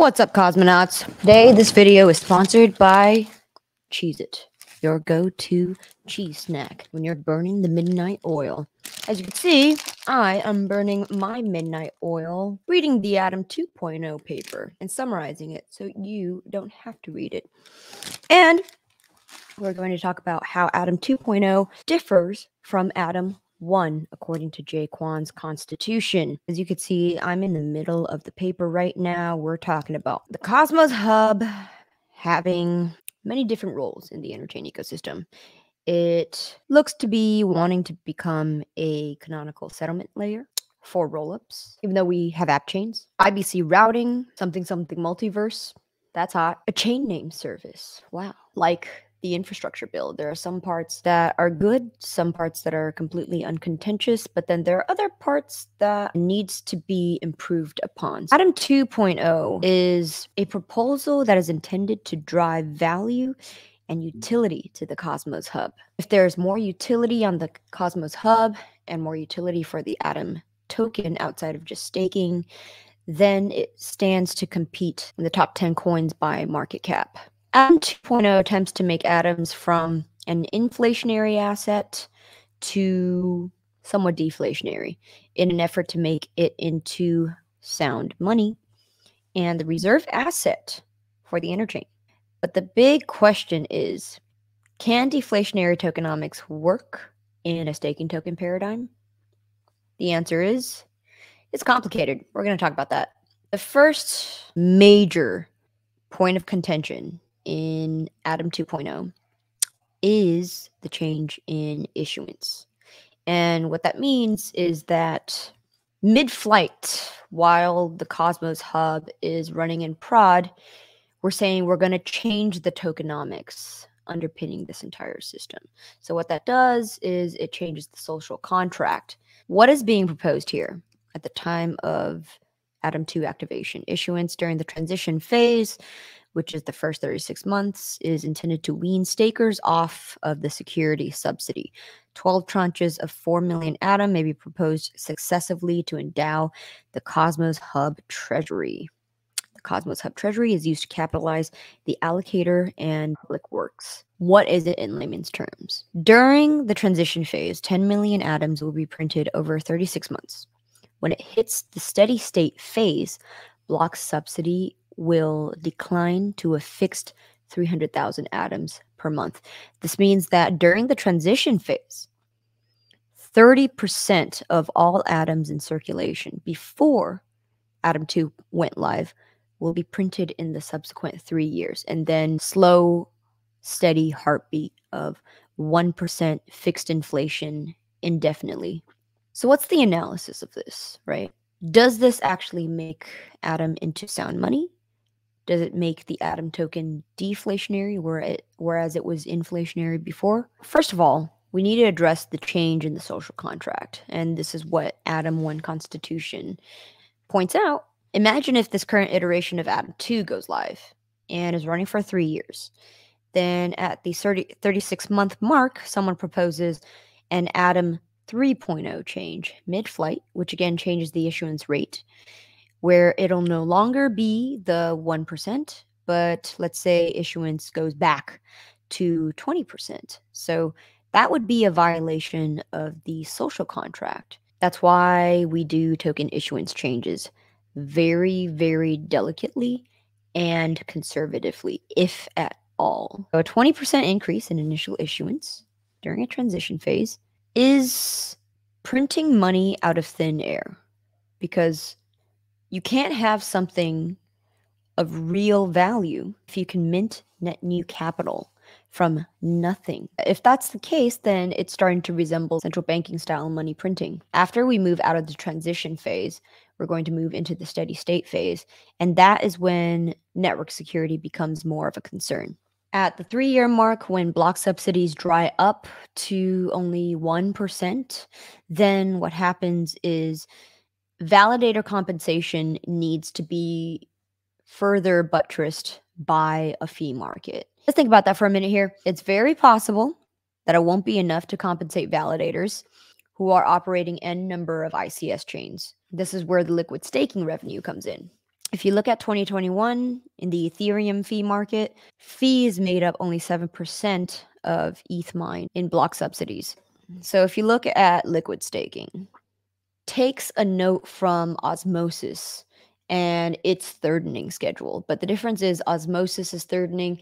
What's up, cosmonauts? Today, this video is sponsored by Cheez-It, your go-to cheese snack when you're burning the midnight oil. As you can see, I am burning my midnight oil, reading the Atom 2.0 paper and summarizing it so you don't have to read it. And we're going to talk about how Atom 2.0 differs from Atom 1, according to Jae Kwon's constitution. As you can see, I'm in the middle of the paper right now. We're talking about the Cosmos Hub having many different roles in the interchain ecosystem. It looks to be wanting to become a canonical settlement layer for rollups, even though we have app chains. IBC routing, something multiverse. That's hot. A chain name service. Wow. Like the infrastructure build. There are some parts that are good, some parts that are completely uncontentious, but then there are other parts that needs to be improved upon. Atom 2.0 is a proposal that is intended to drive value and utility to the Cosmos Hub. If there's more utility on the Cosmos Hub and more utility for the Atom token outside of just staking, then it stands to compete in the top 10 coins by market cap. Atom 2.0 attempts to make atoms from an inflationary asset to somewhat deflationary in an effort to make it into sound money and the reserve asset for the interchain. But the big question is, can deflationary tokenomics work in a staking token paradigm? The answer is, it's complicated. We're going to talk about that. The first major point of contention in Atom 2.0 is the change in issuance. And what that means is that mid-flight, while the Cosmos Hub is running in prod, we're saying we're going to change the tokenomics underpinning this entire system. So what that does is it changes the social contract. What is being proposed here at the time of Atom 2 activation? Issuance during the transition phase, which is the first 36 months, is intended to wean stakers off of the security subsidy. 12 tranches of 4 million Atom may be proposed successively to endow the Cosmos Hub Treasury. The Cosmos Hub Treasury is used to capitalize the allocator and public works. What is it in layman's terms? During the transition phase, 10 million atoms will be printed over 36 months. When it hits the steady state phase, block subsidy will decline to a fixed 300,000 atoms per month. This means that during the transition phase, 30% of all atoms in circulation before Atom 2 went live will be printed in the subsequent 3 years, and then slow, steady heartbeat of 1% fixed inflation indefinitely. So what's the analysis of this, right? Does this actually make Atom into sound money? Does it make the Atom token deflationary, whereas it was inflationary before? First of all, we need to address the change in the social contract. And this is what Atom 1 Constitution points out. Imagine if this current iteration of Atom 2 goes live and is running for 3 years. Then at the 36-month mark, someone proposes an Atom 3.0 change mid-flight, which again changes the issuance rate, where it'll no longer be the 1%, but let's say issuance goes back to 20%. So that would be a violation of the social contract. That's why we do token issuance changes very, very delicately and conservatively, if at all. So a 20% increase in initial issuance during a transition phase is printing money out of thin air, because you can't have something of real value if you can mint net new capital from nothing. If that's the case, then it's starting to resemble central banking style money printing. After we move out of the transition phase, we're going to move into the steady state phase, and that is when network security becomes more of a concern. At the 3-year mark, when block subsidies dry up to only 1%, then what happens is validator compensation needs to be further buttressed by a fee market. Let's think about that for a minute here. It's very possible that it won't be enough to compensate validators who are operating n number of ICS chains. This is where the liquid staking revenue comes in. If you look at 2021 in the Ethereum fee market, fees made up only 7% of ETH mined in block subsidies. So if you look at liquid staking, takes a note from Osmosis and its thirdening schedule. But the difference is Osmosis's thirdening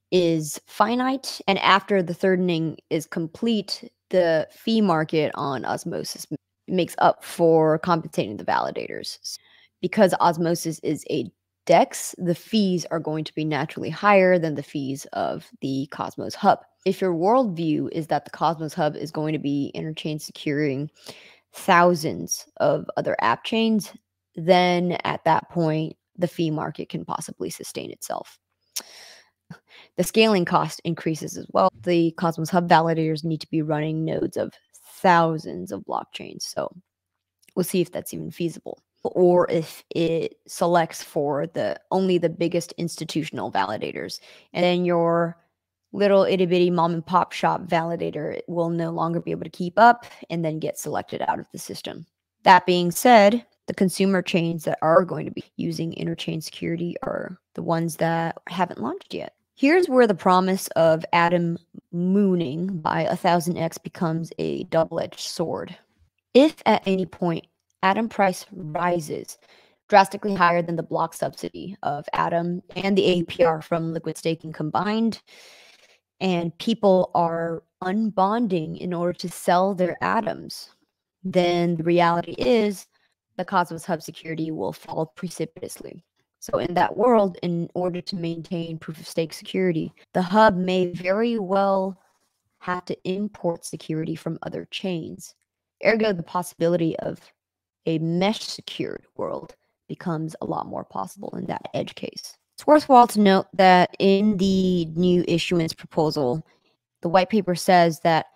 is finite, and after the thirdening is complete, the fee market on Osmosis makes up for compensating the validators. Because Osmosis is a DEX, the fees are going to be naturally higher than the fees of the Cosmos Hub. If your worldview is that the Cosmos Hub is going to be interchain securing thousands of other app chains, then at that point, the fee market can possibly sustain itself. The scaling cost increases as well. The Cosmos Hub validators need to be running nodes of thousands of blockchains. So we'll see if that's even feasible, or if it selects for only the biggest institutional validators. And then your little itty bitty mom and pop shop validator will no longer be able to keep up and then get selected out of the system. That being said, the consumer chains that are going to be using interchain security are the ones that haven't launched yet. Here's where the promise of Atom mooning by 1000x becomes a double-edged sword. If at any point Atom price rises drastically higher than the block subsidy of Atom and the APR from liquid staking combined, and people are unbonding in order to sell their atoms, then the reality is the Cosmos Hub security will fall precipitously. So in that world, in order to maintain proof of stake security, the hub may very well have to import security from other chains. Ergo, the possibility of a mesh secured world becomes a lot more possible in that edge case. It's worthwhile to note that in the new issuance proposal, the white paper says that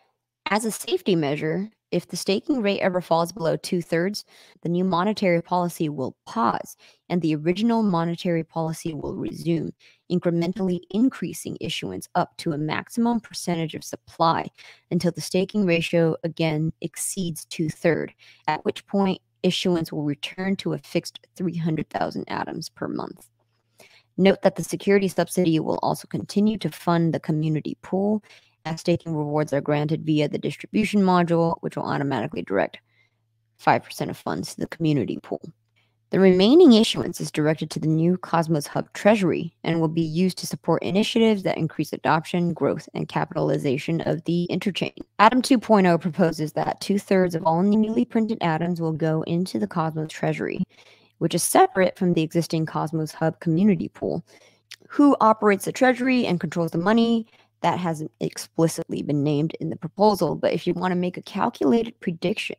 as a safety measure, if the staking rate ever falls below 2/3, the new monetary policy will pause and the original monetary policy will resume, incrementally increasing issuance up to a maximum percentage of supply until the staking ratio again exceeds 2/3, at which point issuance will return to a fixed 300,000 atoms per month. Note that the security subsidy will also continue to fund the community pool, as staking rewards are granted via the distribution module, which will automatically direct 5% of funds to the community pool. The remaining issuance is directed to the new Cosmos Hub treasury and will be used to support initiatives that increase adoption, growth, and capitalization of the interchain. Atom 2.0 proposes that 2/3 of all newly printed atoms will go into the Cosmos treasury, which is separate from the existing Cosmos Hub community pool. Who operates the treasury and controls the money? That hasn't explicitly been named in the proposal, but if you want to make a calculated prediction,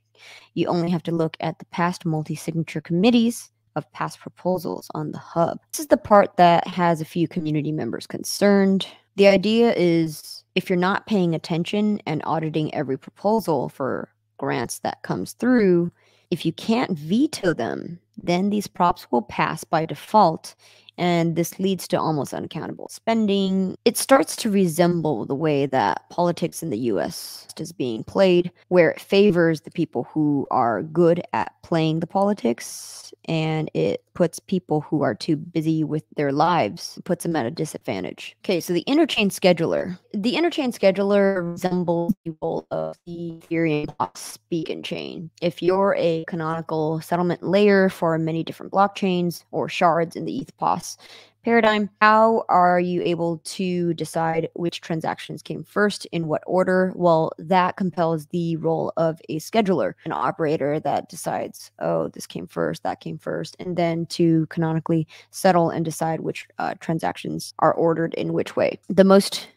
you only have to look at the past multi-signature committees of past proposals on the hub. This is the part that has a few community members concerned. The idea is if you're not paying attention and auditing every proposal for grants that comes through, if you can't veto them, then these props will pass by default, and this leads to almost unaccountable spending. It starts to resemble the way that politics in the US is being played, where it favors the people who are good at playing the politics, and it puts people who are too busy with their lives, puts them at a disadvantage. Okay, so the interchain scheduler. The interchain scheduler resembles the role of the Ethereum beacon chain. If you're a canonical settlement layer for many different blockchains or shards in the ETHPOS paradigm, how are you able to decide which transactions came first in what order? Well, that compels the role of a scheduler, an operator that decides, oh, this came first, that came first, and then to canonically settle and decide which transactions are ordered in which way. The most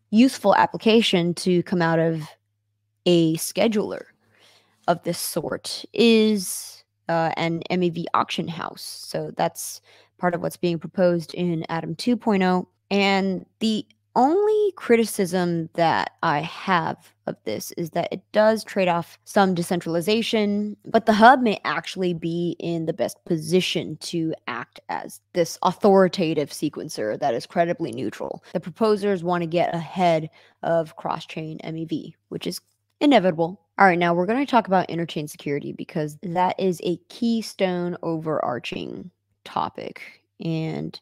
useful application to come out of a scheduler of this sort is an MEV auction house. So that's part of what's being proposed in Atom 2.0. And the only criticism that I have of this is that it does trade off some decentralization, but the hub may actually be in the best position to act as this authoritative sequencer that is credibly neutral. The proposers want to get ahead of cross-chain MEV, which is inevitable. All right, now we're going to talk about interchain security because that is a keystone overarching topic. And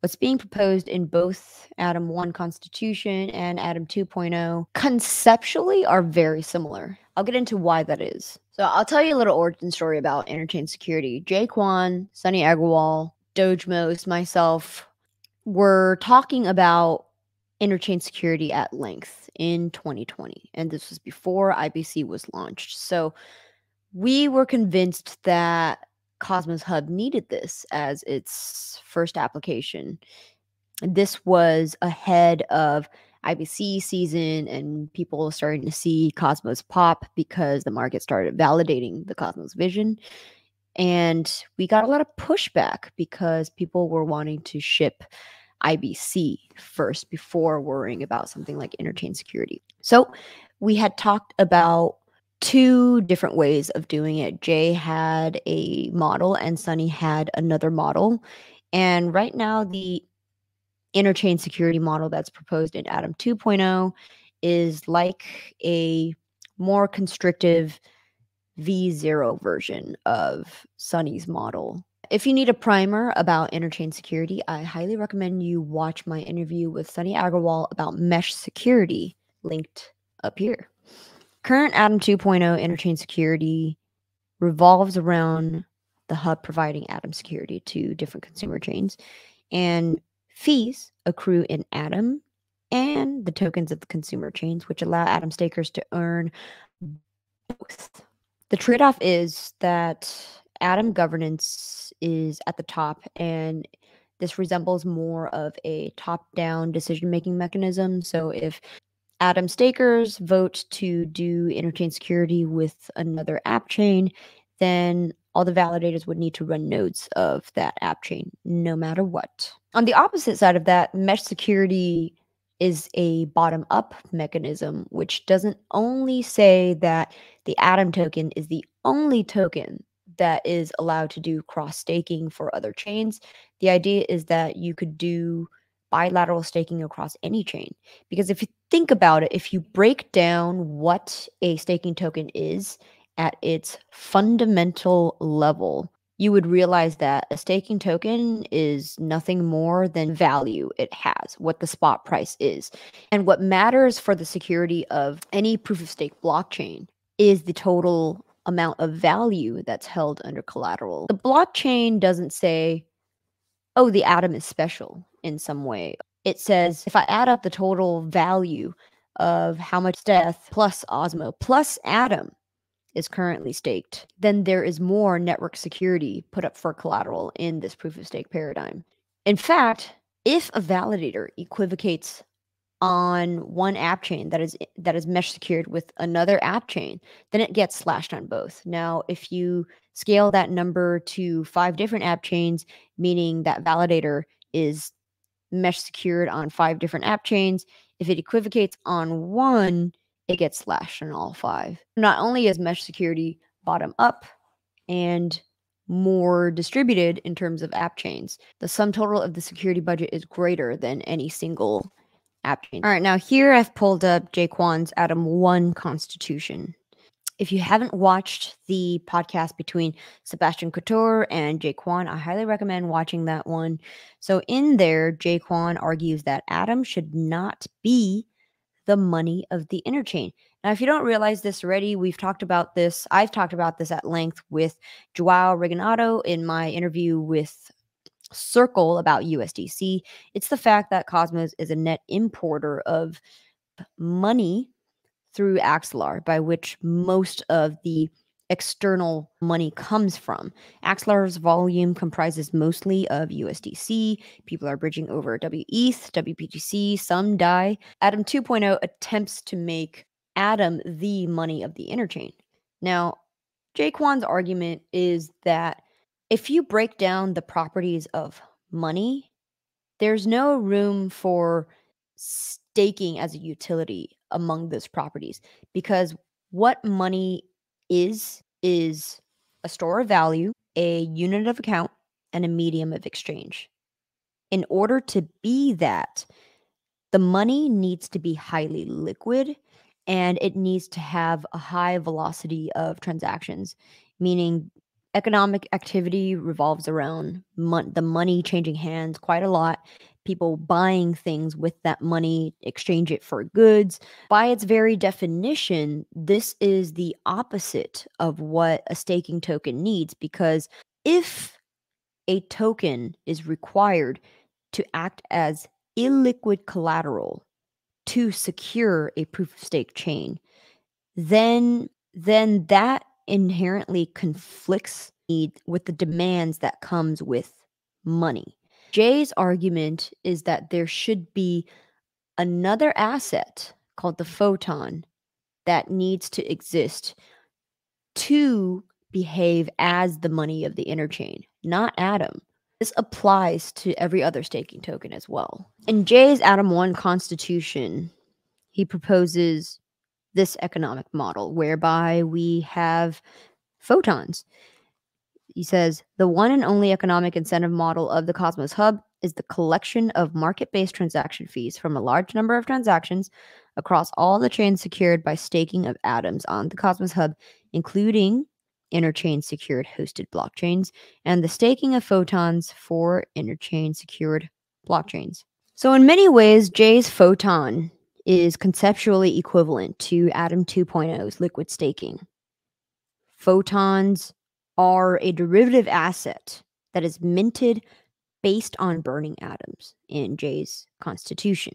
what's being proposed in both Atom 1 Constitution and Atom 2.0 conceptually are very similar. I'll get into why that is. So I'll tell you a little origin story about interchain security. Jae Kwon, Sunny Agrawal, Dojmos, myself were talking about interchain security at length in 2020. And this was before IBC was launched. So we were convinced that Cosmos Hub needed this as its first application. This was ahead of IBC season, and people starting to see Cosmos pop because the market started validating the Cosmos vision. And we got a lot of pushback because people were wanting to ship IBC first before worrying about something like interchain security. So we had talked about two different ways of doing it. Jay had a model and Sunny had another model. And right now, the interchain security model that's proposed in Atom 2.0 is like a more constrictive V0 version of Sunny's model. If you need a primer about interchain security, I highly recommend you watch my interview with Sunny Agrawal about mesh security, linked up here. Current Atom 2.0 interchain security revolves around the hub providing Atom security to different consumer chains, and fees accrue in Atom and the tokens of the consumer chains, which allow Atom stakers to earn both. The trade-off is that Atom governance is at the top, and this resembles more of a top-down decision-making mechanism. So if Atom stakers vote to do interchain security with another app chain, then all the validators would need to run nodes of that app chain, no matter what. On the opposite side of that, mesh security is a bottom-up mechanism, which doesn't only say that the Atom token is the only token that is allowed to do cross-staking for other chains. The idea is that you could do bilateral staking across any chain. Because if you think about it, if you break down what a staking token is at its fundamental level, you would realize that a staking token is nothing more than value it has, what the spot price is. And what matters for the security of any proof of stake blockchain is the total amount of value that's held under collateral. The blockchain doesn't say, oh, the Atom is special in some way. It says, if I add up the total value of how much Steth plus Osmo plus Atom is currently staked, then there is more network security put up for collateral in this proof of stake paradigm. In fact, if a validator equivocates on one app chain that is mesh secured with another app chain, then it gets slashed on both. Now, if you scale that number to 5 different app chains, meaning that validator is mesh secured on 5 different app chains, if it equivocates on one, it gets slashed on all 5. Not only is mesh security bottom up and more distributed in terms of app chains, the sum total of the security budget is greater than any single app chain. All right, now here I've pulled up Jae Kwon's Atom 1 Constitution. If you haven't watched the podcast between Sebastian Couture and Jae Kwon, I highly recommend watching that one. So in there, Jae Kwon argues that Atom should not be the money of the interchain. Now, if you don't realize this already, we've talked about this. I've talked about this at length with Joao Reganato in my interview with Circle about USDC. It's the fact that Cosmos is a net importer of money through Axelar, by which most of the external money comes from. Axelar's volume comprises mostly of USDC. People are bridging over WETH, WPGC, some DAI. Atom 2.0 attempts to make Atom the money of the interchain. Now, Jae Kwon's argument is that if you break down the properties of money, there's no room for staking as a utility among those properties, because what money is a store of value, a unit of account, and a medium of exchange. In order to be that, the money needs to be highly liquid and it needs to have a high velocity of transactions, meaning economic activity revolves around the money changing hands quite a lot. People buying things with that money, exchange it for goods. By its very definition, this is the opposite of what a staking token needs, because if a token is required to act as illiquid collateral to secure a proof of stake chain, then that inherently conflicts with the demands that comes with money. Jae's argument is that there should be another asset called the photon that needs to exist to behave as the money of the interchain, not Atom. This applies to every other staking token as well. In Jae's Atom 1 constitution, he proposes this economic model whereby we have photons. He says, the one and only economic incentive model of the Cosmos Hub is the collection of market-based transaction fees from a large number of transactions across all the chains secured by staking of atoms on the Cosmos Hub, including interchain secured hosted blockchains and the staking of photons for interchain secured blockchains. So in many ways, Jae's photon is conceptually equivalent to Atom 2.0's liquid staking. Photons are a derivative asset that is minted based on burning atoms in Jae's constitution.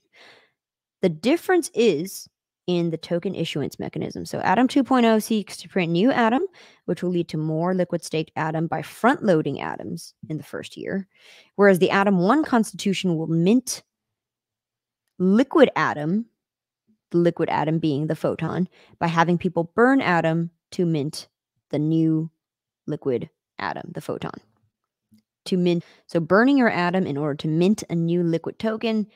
The difference is in the token issuance mechanism. So Atom 2.0 seeks to print new Atom, which will lead to more liquid staked Atom by front loading atoms in the first year, whereas the Atom 1 constitution will mint liquid Atom, the liquid Atom being the photon, by having people burn Atom to mint the new liquid Atom, the photon. So burning your Atom in order to mint a new liquid token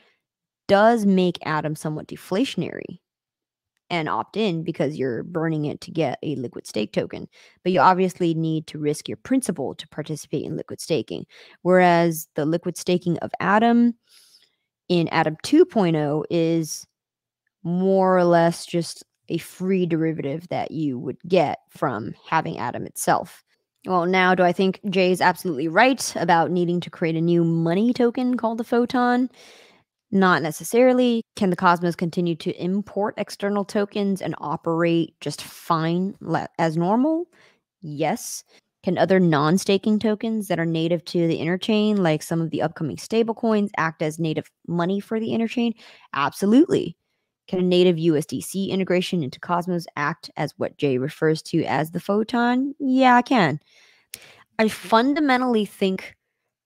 does make Atom somewhat deflationary and opt-in because you're burning it to get a liquid stake token. But you obviously need to risk your principal to participate in liquid staking. Whereas the liquid staking of Atom in Atom 2.0 is more or less just a free derivative that you would get from having Atom itself. Well, now, do I think Jae is absolutely right about needing to create a new money token called the photon? Not necessarily. Can the Cosmos continue to import external tokens and operate just fine as normal? Yes. Can other non-staking tokens that are native to the interchain, like some of the upcoming stablecoins, act as native money for the interchain? Absolutely. Can a native USDC integration into Cosmos act as what Jae refers to as the photon? Yeah, I can. I fundamentally think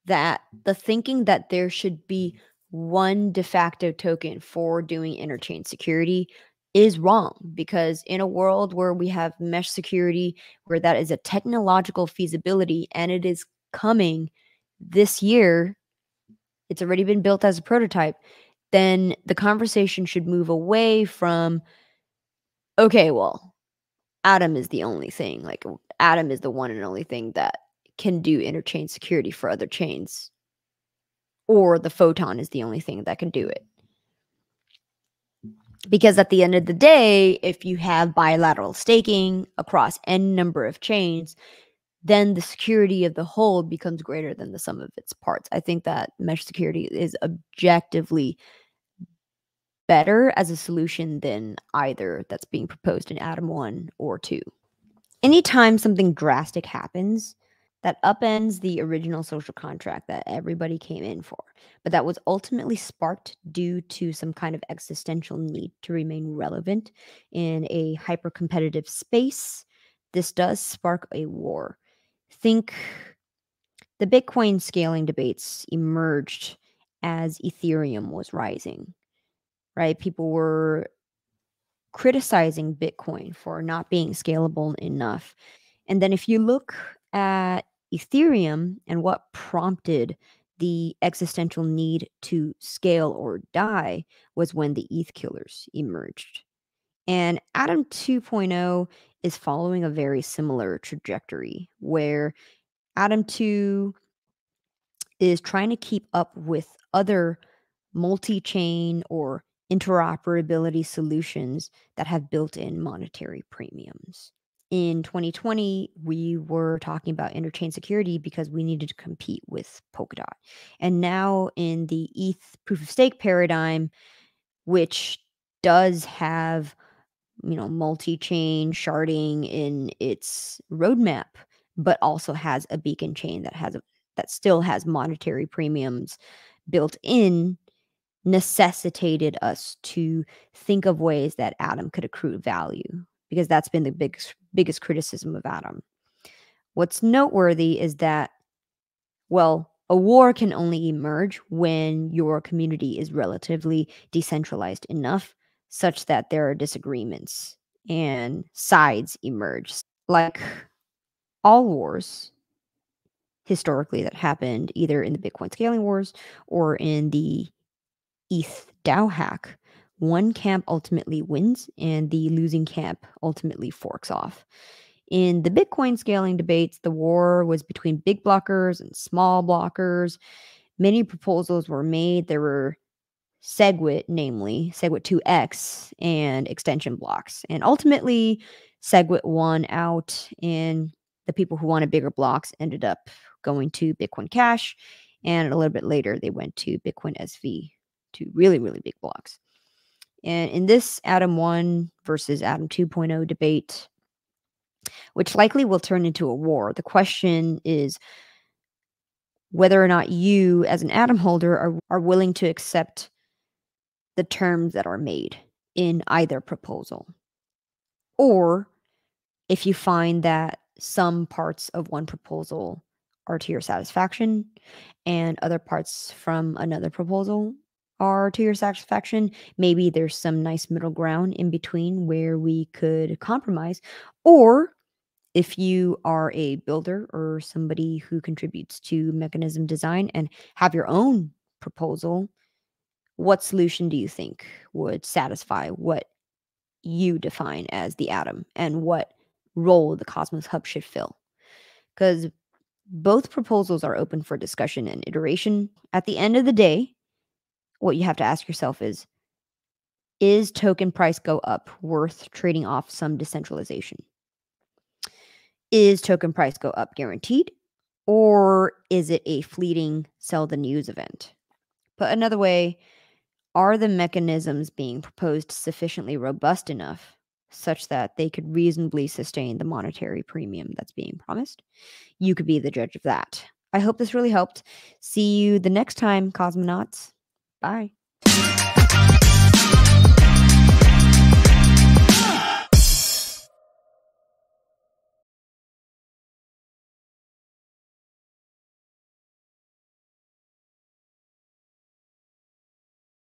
that the thinking that there should be one de facto token for doing interchain security is wrong, because in a world where we have mesh security, where that is a technological feasibility and it is coming this year, it's already been built as a prototype, then the conversation should move away from, okay, well, Atom is the only thing, like Atom is the one and only thing that can do interchain security for other chains, or the photon is the only thing that can do it. Because at the end of the day, if you have bilateral staking across n number of chains, then the security of the whole becomes greater than the sum of its parts. I think that mesh security is objectively better as a solution than either that's being proposed in Atom 1 or 2. Anytime something drastic happens that upends the original social contract that everybody came in for, but that was ultimately sparked due to some kind of existential need to remain relevant in a hyper-competitive space, this does spark a war. Think the Bitcoin scaling debates emerged as Ethereum was rising, right? People were criticizing Bitcoin for not being scalable enough. And then if you look at Ethereum and what prompted the existential need to scale or die was when the ETH killers emerged. And Atom 2.0 is following a very similar trajectory where Atom 2 is trying to keep up with other multi-chain or interoperability solutions that have built-in monetary premiums. In 2020, we were talking about interchain security because we needed to compete with Polkadot. And now in the ETH proof of stake paradigm, which does have, multi-chain sharding in its roadmap, but also has a beacon chain that still has monetary premiums built in, necessitated us to think of ways that Atom could accrue value, because that's been the biggest criticism of Atom. What's noteworthy is that, well, a war can only emerge when your community is relatively decentralized enough such that there are disagreements and sides emerge. Like all wars historically that happened either in the Bitcoin scaling wars or in the ETH DAO hack, one camp ultimately wins and the losing camp ultimately forks off. In the Bitcoin scaling debates, the war was between big blockers and small blockers. Many proposals were made. There were SegWit, namely SegWit 2x, and extension blocks. And ultimately, SegWit won out, and the people who wanted bigger blocks ended up going to Bitcoin Cash. And a little bit later, they went to Bitcoin SV, to really, really big blocks. And in this Atom 1 versus Atom 2.0 debate, which likely will turn into a war, the question is whether or not you, as an Atom holder, are willing to accept the terms that are made in either proposal. Or if you find that some parts of one proposal are to your satisfaction and other parts from another proposal are to your satisfaction, maybe there's some nice middle ground in between where we could compromise. Or if you are a builder or somebody who contributes to mechanism design and have your own proposal, what solution do you think would satisfy what you define as the Atom and what role the Cosmos Hub should fill? Because both proposals are open for discussion and iteration. At the end of the day, what you have to ask yourself is token price go up worth trading off some decentralization? Is token price go up guaranteed? Or is it a fleeting sell the news event? Put another way, are the mechanisms being proposed sufficiently robust enough such that they could reasonably sustain the monetary premium that's being promised? You could be the judge of that. I hope this really helped. See you the next time, cosmonauts. Bye.